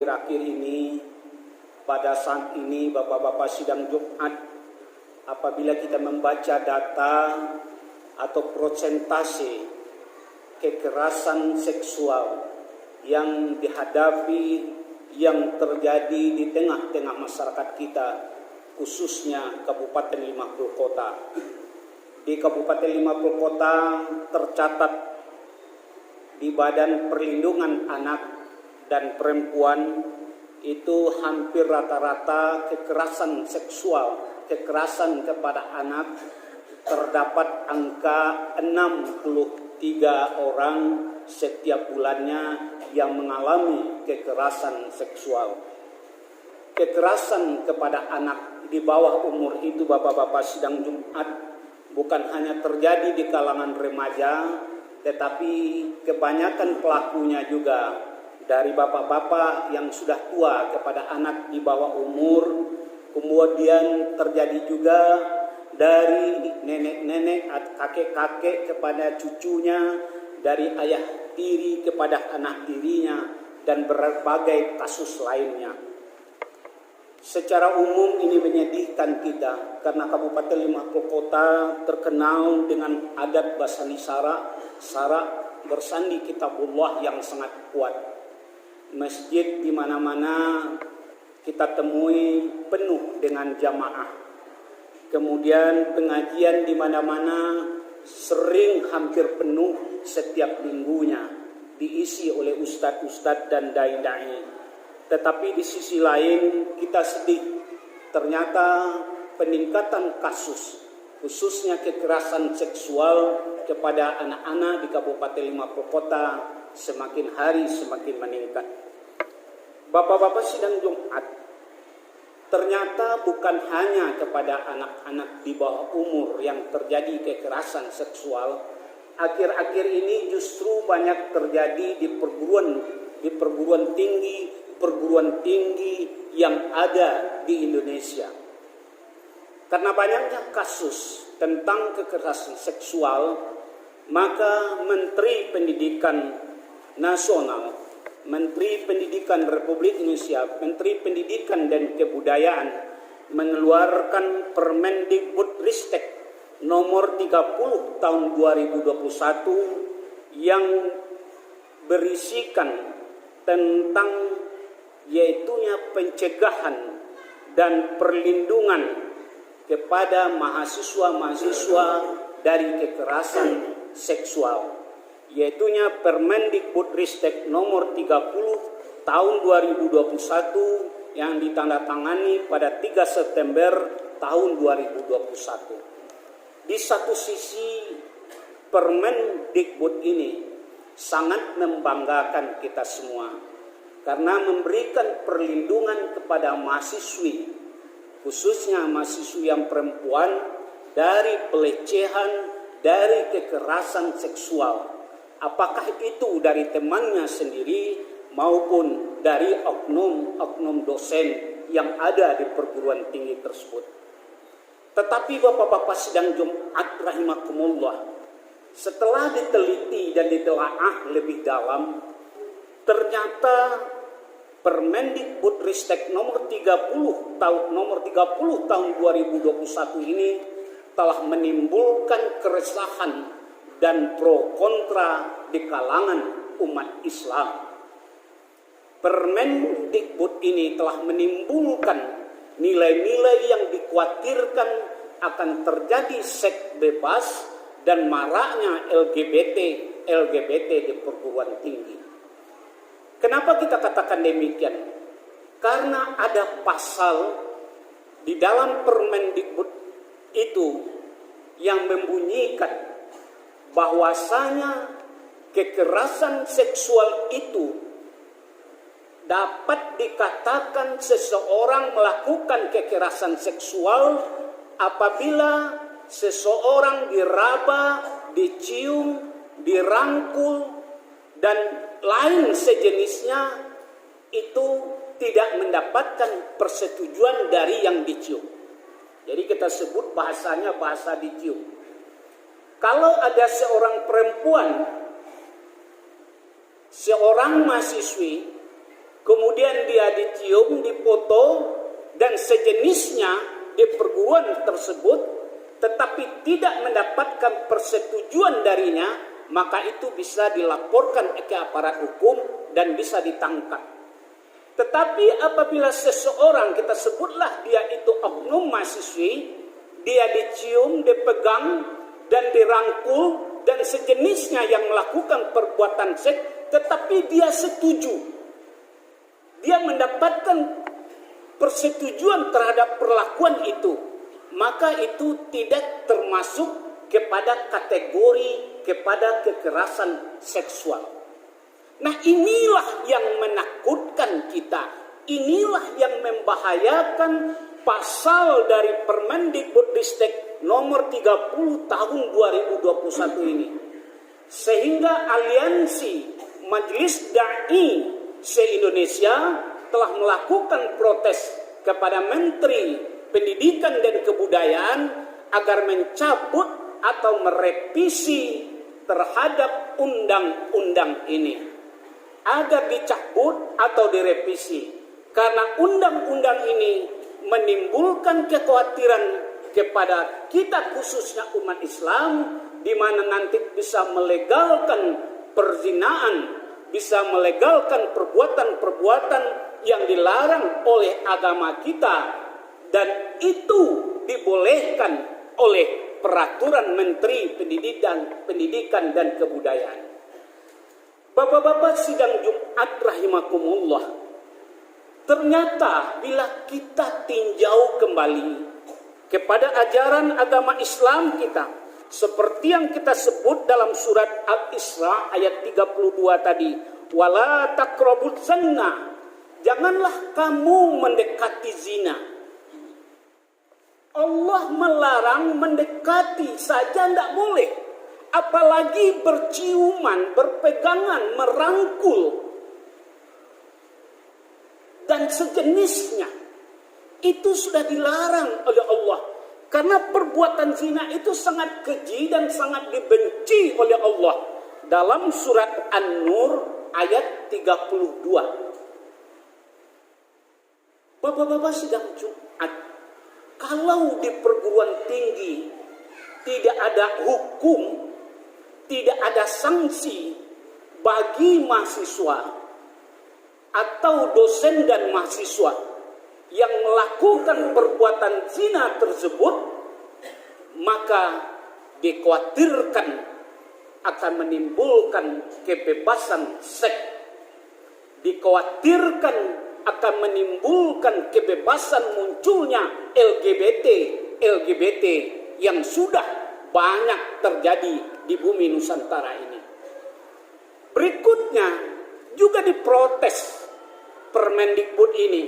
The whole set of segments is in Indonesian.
Akhir ini, pada saat ini Bapak-Bapak sidang Jumat, apabila kita membaca data atau persentase kekerasan seksual yang dihadapi, yang terjadi di tengah-tengah masyarakat kita, khususnya Kabupaten 50 Kota. Di Kabupaten 50 Kota tercatat di Badan Perlindungan Anak dan Perempuan itu hampir rata-rata kekerasan seksual, kekerasan kepada anak terdapat angka 63 orang setiap bulannya yang mengalami kekerasan seksual. Kekerasan kepada anak di bawah umur itu, Bapak-Bapak sidang Jumat, bukan hanya terjadi di kalangan remaja, tetapi kebanyakan pelakunya juga dari bapak-bapak yang sudah tua kepada anak di bawah umur. Kemudian terjadi juga dari nenek-nenek, kakek-kakek kepada cucunya, dari ayah tiri kepada anak tirinya, dan berbagai kasus lainnya. Secara umum ini menyedihkan kita karena Kabupaten 50 Kota terkenal dengan adat basani syarak bersandi kitabullah yang sangat kuat. Masjid di mana-mana kita temui penuh dengan jamaah. Kemudian pengajian di mana-mana sering hampir penuh setiap minggunya, diisi oleh ustadz-ustadz dan dai-dai. Tetapi di sisi lain kita sedih, ternyata peningkatan kasus, khususnya kekerasan seksual kepada anak-anak di Kabupaten 50 Kota semakin hari semakin meningkat. Bapak-bapak sidang Jumat, ternyata bukan hanya kepada anak-anak di bawah umur yang terjadi kekerasan seksual. Akhir-akhir ini justru banyak terjadi di perguruan tinggi yang ada di Indonesia. Karena banyaknya kasus tentang kekerasan seksual, maka Menteri Pendidikan Nasional, Menteri Pendidikan Republik Indonesia, Menteri Pendidikan dan Kebudayaan mengeluarkan Permendikbudristek nomor 30 tahun 2021 yang berisikan tentang yaitunya pencegahan dan perlindungan kepada mahasiswa-mahasiswa dari kekerasan seksual, yaitunya Permendikbudristek nomor 30 tahun 2021 yang ditandatangani pada 3 September tahun 2021. Di satu sisi Permendikbud ini sangat membanggakan kita semua karena memberikan perlindungan kepada mahasiswi, khususnya mahasiswi yang perempuan, dari pelecehan, dari kekerasan seksual, apakah itu dari temannya sendiri maupun dari oknum dosen yang ada di perguruan tinggi tersebut. Tetapi Bapak-bapak sidang Jumat rahimakumullah, setelah diteliti dan ditelaah lebih dalam, ternyata Permendikbudristek nomor 30 tahun 2021 ini telah menimbulkan keresahan dan pro kontra di kalangan umat Islam. Permendikbud ini telah menimbulkan nilai-nilai yang dikhawatirkan akan terjadi seks bebas dan maraknya LGBT di perguruan tinggi. Kenapa kita katakan demikian? Karena ada pasal di dalam Permendikbud itu yang membunyikan bahwasanya kekerasan seksual itu dapat dikatakan seseorang melakukan kekerasan seksual apabila seseorang diraba, dicium, dirangkul, dan lain sejenisnya itu tidak mendapatkan persetujuan dari yang dicium. Jadi kita sebut bahasanya bahasa dicium. Kalau ada seorang perempuan, seorang mahasiswi, kemudian dia dicium, dipoto, dan sejenisnya di perguruan tersebut, tetapi tidak mendapatkan persetujuan darinya, maka itu bisa dilaporkan ke aparat hukum dan bisa ditangkap. Tetapi apabila seseorang, kita sebutlah dia itu oknum mahasiswi, dia dicium, dipegang, dan dirangkul, dan sejenisnya yang melakukan perbuatan seks, tetapi dia setuju, dia mendapatkan persetujuan terhadap perlakuan itu, maka itu tidak termasuk kepada kategori kepada kekerasan seksual. Nah, inilah yang menakutkan kita, inilah yang membahayakan pasal dari Permendikbudristek nomor 30 tahun 2021 ini. Sehingga Aliansi Majelis Dai se-Indonesia telah melakukan protes kepada Menteri Pendidikan dan Kebudayaan agar mencabut atau merevisi terhadap undang-undang ini, agar dicabut atau direvisi, karena undang-undang ini menimbulkan kekhawatiran kepada kita, khususnya umat Islam, di mana nanti bisa melegalkan perzinaan, bisa melegalkan perbuatan-perbuatan yang dilarang oleh agama kita, dan itu dibolehkan oleh peraturan Menteri Pendidikan dan Kebudayaan. Bapak-bapak sidang Jumat rahimakumullah, ternyata bila kita tinjau kembali kepada ajaran agama Islam kita, seperti yang kita sebut dalam surat Al-Isra ayat 32 tadi, wala taqrabuz zina, janganlah kamu mendekati zina. Allah melarang mendekati saja tidak boleh, apalagi berciuman, berpegangan, merangkul dan sejenisnya. Itu sudah dilarang oleh Allah, karena perbuatan zina itu sangat keji dan sangat dibenci oleh Allah dalam surat An-Nur ayat 32. Bapak-bapak sidang Jumat, kalau di perguruan tinggi tidak ada hukum, tidak ada sanksi bagi mahasiswa atau dosen dan mahasiswa yang melakukan perbuatan zina tersebut, maka dikhawatirkan akan menimbulkan kebebasan seks, dikhawatirkan akan menimbulkan kebebasan munculnya LGBT yang sudah banyak terjadi di bumi Nusantara ini. Berikutnya juga diprotes Permendikbud ini.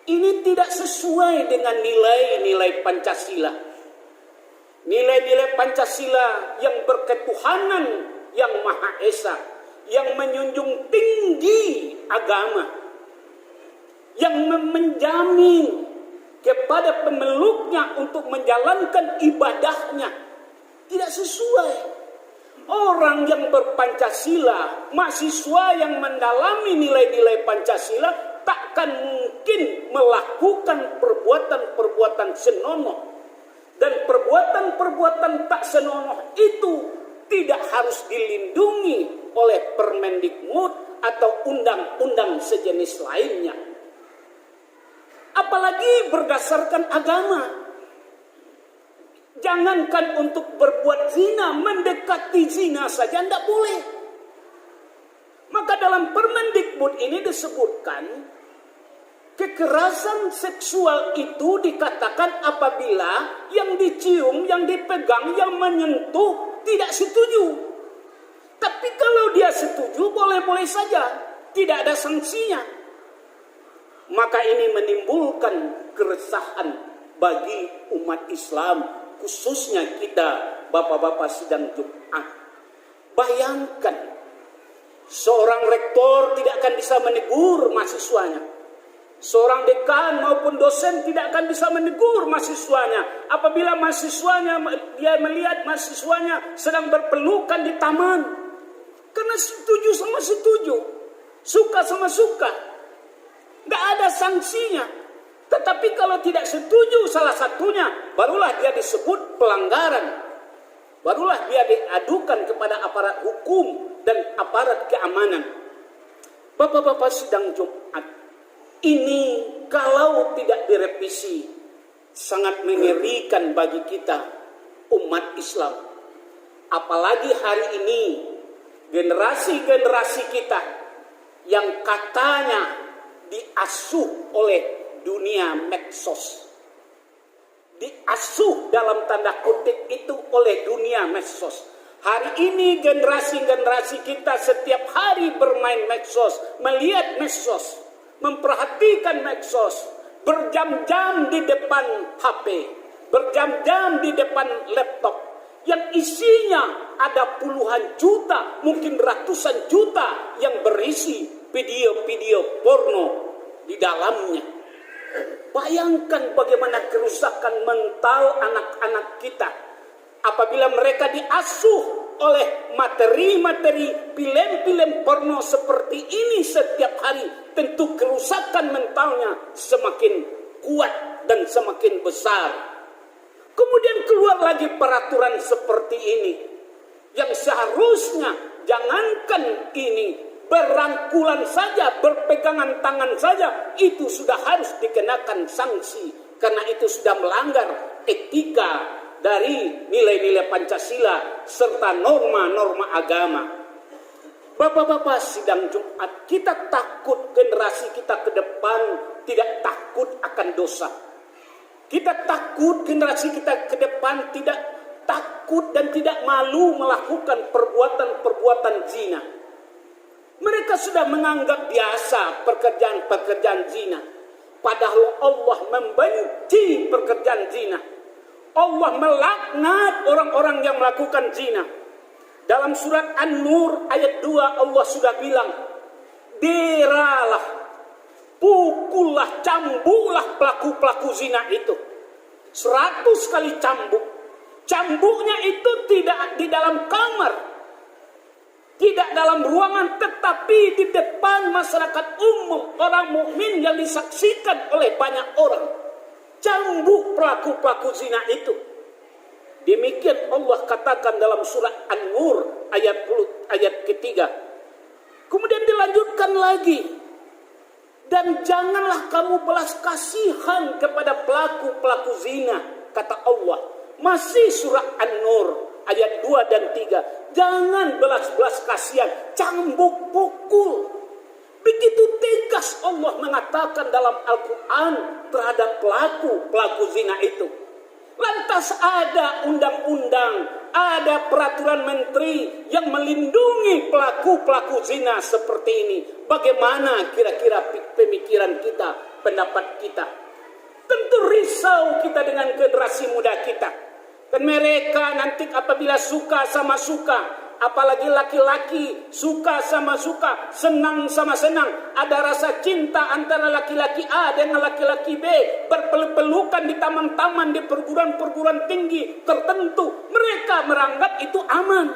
Ini tidak sesuai dengan nilai-nilai Pancasila. Nilai-nilai Pancasila yang berketuhanan yang Maha Esa, yang menjunjung tinggi agama, yang menjamin kepada pemeluknya untuk menjalankan ibadahnya, tidak sesuai. Orang yang berpancasila, mahasiswa yang mendalami nilai-nilai Pancasila, takkan mungkin melakukan perbuatan-perbuatan senonoh. Dan perbuatan-perbuatan tak senonoh itu tidak harus dilindungi oleh Permendikbud atau undang-undang sejenis lainnya. Apalagi berdasarkan agama. Jangankan untuk berbuat zina, mendekati zina saja tidak boleh. Maka dalam Permendikbud ini disebutkan, kekerasan seksual itu dikatakan apabila yang dicium, yang dipegang, yang menyentuh tidak setuju. Tapi kalau dia setuju, boleh-boleh saja, tidak ada sanksinya. Maka ini menimbulkan keresahan bagi umat Islam, khususnya kita bapak-bapak sidang Jumat. Bayangkan, seorang rektor tidak akan bisa menegur mahasiswanya. Seorang dekan maupun dosen tidak akan bisa menegur mahasiswanya apabila mahasiswanya, dia melihat mahasiswanya sedang berpelukan di taman. Karena setuju sama setuju, suka sama suka. ada sanksinya. Tetapi kalau tidak setuju salah satunya, barulah dia disebut pelanggaran. Barulah dia diadukan kepada aparat hukum dan aparat keamanan. Bapak-bapak sidang Jumat, ini kalau tidak direvisi, sangat mengerikan bagi kita umat Islam. Apalagi hari ini, generasi-generasi kita yang katanya diasuh oleh dunia medsos. Diasuh dalam tanda kutip itu oleh dunia medsos. Hari ini generasi-generasi kita setiap hari bermain medsos, melihat medsos, memperhatikan medsos, berjam-jam di depan HP, berjam-jam di depan laptop, yang isinya ada puluhan juta, mungkin ratusan juta yang berisi video-video porno di dalamnya. Bayangkan bagaimana kerusakan mental anak-anak kita apabila mereka diasuh oleh materi-materi film-film porno seperti ini setiap hari. Tentu kerusakan mentalnya semakin kuat dan semakin besar. Kemudian keluar lagi peraturan seperti ini, yang seharusnya jangankan ini, berangkulan saja, berpegangan tangan saja, itu sudah harus dikenakan sanksi. Karena itu sudah melanggar etika dari nilai-nilai Pancasila serta norma-norma agama. Bapak-bapak sidang Jumat, kita takut generasi kita ke depan tidak takut akan dosa. Kita takut generasi kita ke depan tidak takut dan tidak malu melakukan perbuatan-perbuatan zina. Mereka sudah menganggap biasa pekerjaan-pekerjaan zina. Padahal Allah membenci pekerjaan zina. Allah melaknat orang-orang yang melakukan zina. Dalam surat An-Nur ayat 2 Allah sudah bilang, deralah, pukullah, cambuklah pelaku-pelaku zina itu. 100 kali cambuk. Cambuknya itu tidak di dalam kamar, tidak dalam ruangan, tetapi di depan masyarakat umum, orang mukmin yang disaksikan oleh banyak orang. Cambuk pelaku-pelaku zina itu. Demikian Allah katakan dalam surat An-Nur ayat ketiga. Kemudian dilanjutkan lagi. Dan janganlah kamu belas kasihan kepada pelaku-pelaku zina, kata Allah. Masih surah An-Nur ayat 2 dan 3. Jangan belas-belas kasihan, cambuk pukul. Begitu tegas Allah mengatakan dalam Al-Quran terhadap pelaku zina itu. Lantas ada undang-undang, ada peraturan menteri yang melindungi pelaku-pelaku zina seperti ini. Bagaimana kira-kira pemikiran kita, pendapat kita? Tentu risau kita dengan generasi muda kita. Dan mereka nanti apabila suka sama suka, apalagi laki-laki suka sama suka, senang sama senang, ada rasa cinta antara laki-laki A dengan laki-laki B, berpeluk-pelukan di taman-taman, di perguruan-perguruan tinggi tertentu, mereka menganggap itu aman.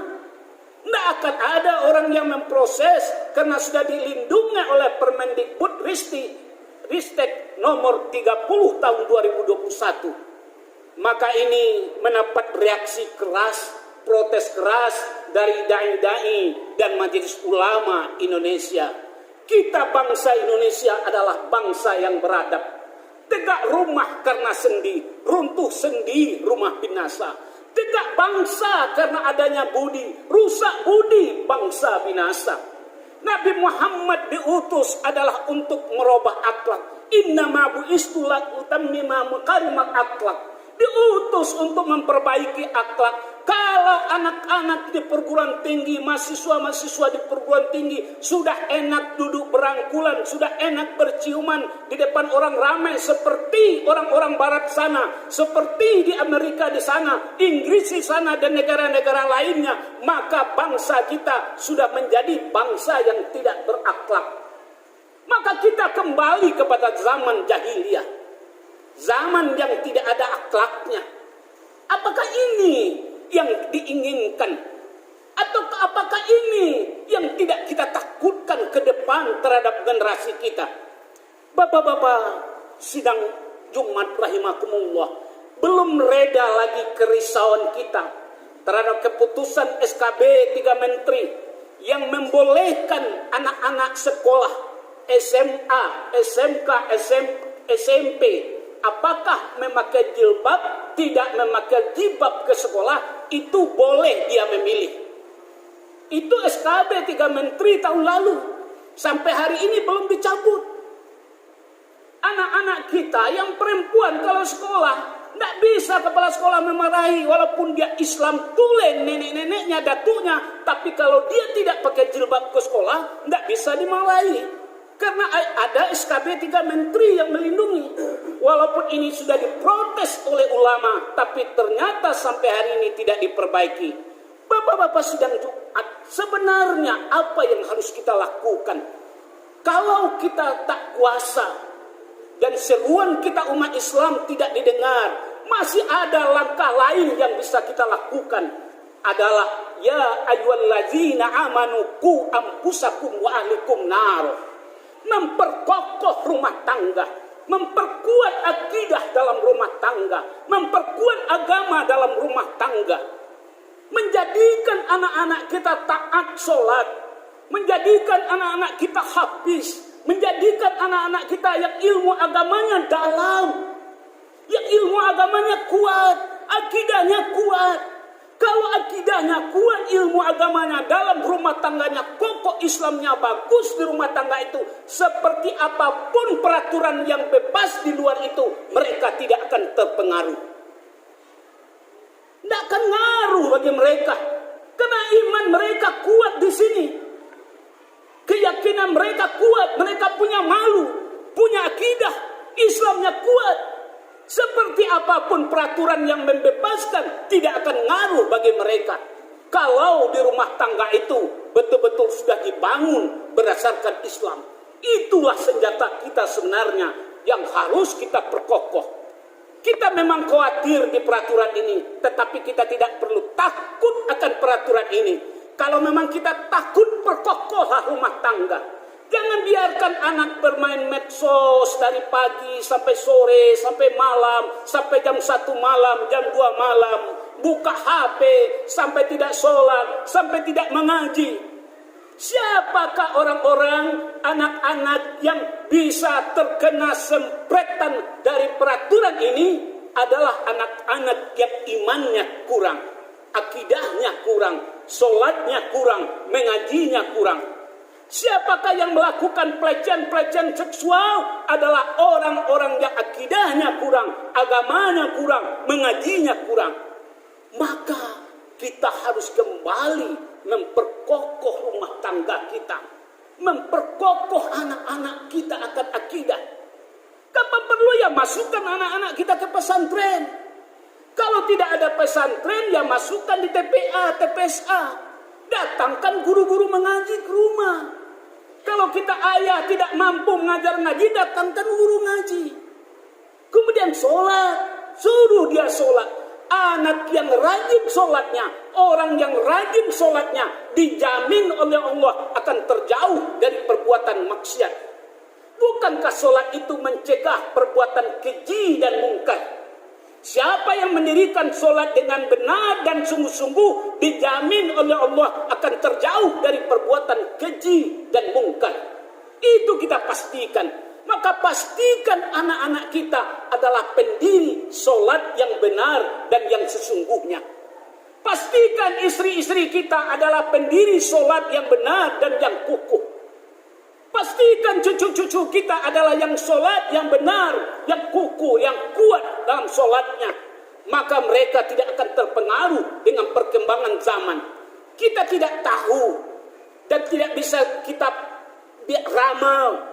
Tidak akan ada orang yang memproses karena sudah dilindungi oleh Permendikbud Ristek nomor 30 tahun 2021. Maka ini mendapat reaksi keras, protes keras dari dai-dai dan majelis ulama Indonesia. Kita bangsa Indonesia adalah bangsa yang beradab. Tegak rumah karena sendi, runtuh sendi rumah binasa. Tegak bangsa karena adanya budi, rusak budi bangsa binasa. Nabi Muhammad diutus adalah untuk merubah akhlak. Innama bu'istu utammima makarimat akhlak. Diutus untuk memperbaiki akhlak. Kalau anak-anak di perguruan tinggi, mahasiswa-mahasiswa di perguruan tinggi sudah enak duduk berangkulan, sudah enak berciuman di depan orang ramai seperti orang-orang barat sana, seperti di Amerika di sana, Inggris di sana dan negara-negara lainnya, maka bangsa kita sudah menjadi bangsa yang tidak berakhlak. Maka kita kembali kepada zaman jahiliyah. Zaman yang tidak ada akhlaknya. Apakah ini yang diinginkan? Atau apakah ini yang tidak kita takutkan ke depan terhadap generasi kita? Bapak-bapak sidang Jumat rahimakumullah, belum reda lagi kerisauan kita terhadap keputusan SKB 3 Menteri yang membolehkan anak-anak sekolah SMA, SMK, SMP apakah memakai jilbab, tidak memakai jilbab ke sekolah, itu boleh dia memilih. Itu SKB 3 Menteri tahun lalu, sampai hari ini belum dicabut. Anak-anak kita yang perempuan kalau sekolah, tidak bisa kepala sekolah memarahi walaupun dia Islam tulen, nenek-neneknya, datuknya. Tapi kalau dia tidak pakai jilbab ke sekolah, tidak bisa dimarahi. Karena ada SKB 3 Menteri yang melindungi. Walaupun ini sudah diprotes oleh ulama, tapi ternyata sampai hari ini tidak diperbaiki. Bapak-bapak sidang Jumat, sebenarnya apa yang harus kita lakukan? Kalau kita tak kuasa dan seruan kita umat Islam tidak didengar, masih ada langkah lain yang bisa kita lakukan, adalah ya ayyuhallazina amanu qu anfusakum wa ahlikum nar. Memperkokoh rumah tangga, memperkuat akidah dalam rumah tangga, memperkuat agama dalam rumah tangga, menjadikan anak-anak kita taat sholat, menjadikan anak-anak kita hafiz, menjadikan anak-anak kita yang ilmu agamanya dalam, yang ilmu agamanya kuat, akidahnya kuat. Kalau akidahnya kuat, ilmu agamanya dalam, rumah tangganya kokoh, Islamnya bagus di rumah tangga itu, seperti apapun peraturan yang bebas di luar itu, mereka tidak akan terpengaruh. Tidak akan ngaruh bagi mereka, karena iman mereka kuat di sini. Keyakinan mereka kuat, mereka punya malu, punya akidah, Islamnya kuat. Seperti apapun peraturan yang membebaskan, tidak akan ngaruh bagi mereka. Kalau di rumah tangga itu betul-betul sudah dibangun berdasarkan Islam. Itulah senjata kita sebenarnya yang harus kita perkokoh. Kita memang khawatir di peraturan ini, tetapi kita tidak perlu takut akan peraturan ini. Kalau memang kita takut, perkokohlah rumah tangga. Jangan biarkan anak bermain medsos dari pagi sampai sore, sampai malam, sampai jam 1 malam, jam 2 malam. Buka HP sampai tidak sholat, sampai tidak mengaji. Siapakah orang-orang, anak-anak yang bisa terkena sempretan dari peraturan ini? Adalah anak-anak yang imannya kurang, akidahnya kurang, sholatnya kurang, mengajinya kurang. Siapakah yang melakukan pelecehan-pelecehan seksual? Adalah orang-orang yang akidahnya kurang, agamanya kurang, mengajinya kurang. Maka kita harus kembali memperkokoh rumah tangga kita, memperkokoh anak-anak kita akan akidah. Kapan perlu ya masukkan anak-anak kita ke pesantren. Kalau tidak ada pesantren, ya masukkan di TPA, TPSA. Datangkan guru-guru mengaji ke rumah. Kalau kita ayah tidak mampu mengajar ngaji, datangkan guru ngaji. Kemudian sholat, suruh dia sholat. Anak yang rajin sholatnya, orang yang rajin sholatnya, dijamin oleh Allah akan terjauh dari perbuatan maksiat. Bukankah sholat itu mencegah perbuatan keji dan mungkar? Siapa yang mendirikan sholat dengan benar dan sungguh-sungguh, dijamin oleh Allah akan terjauh dari perbuatan keji dan mungkar. Itu kita pastikan. Maka pastikan anak-anak kita adalah pendiri sholat yang benar dan yang sesungguhnya. Pastikan istri-istri kita adalah pendiri sholat yang benar dan yang kukuh. Pastikan cucu-cucu kita adalah yang sholat yang benar, yang kukuh, yang kuat dalam sholatnya. Maka mereka tidak akan terpengaruh dengan perkembangan zaman. Kita tidak tahu dan tidak bisa kita ramal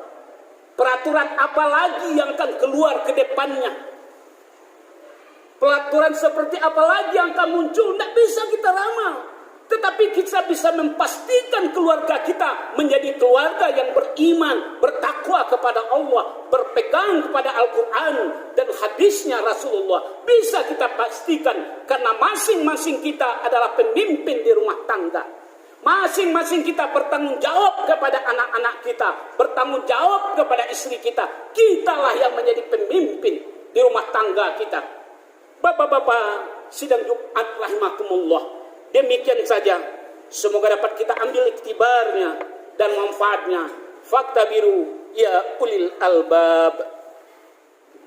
peraturan apa lagi yang akan keluar ke depannya. Peraturan seperti apa lagi yang akan muncul, tidak bisa kita ramal. Tetapi kita bisa memastikan keluarga kita menjadi keluarga yang beriman, bertakwa kepada Allah, berpegang kepada Al-Quran dan hadisnya Rasulullah. Bisa kita pastikan karena masing-masing kita adalah pemimpin di rumah tangga. Masing-masing kita bertanggung jawab kepada anak-anak kita, bertanggung jawab kepada istri kita. Kitalah yang menjadi pemimpin di rumah tangga kita. Bapak-bapak sidang Jumat rahimakumullah. Demikian saja. Semoga dapat kita ambil iktibarnya dan manfaatnya. Faktabiru ya ulil albab.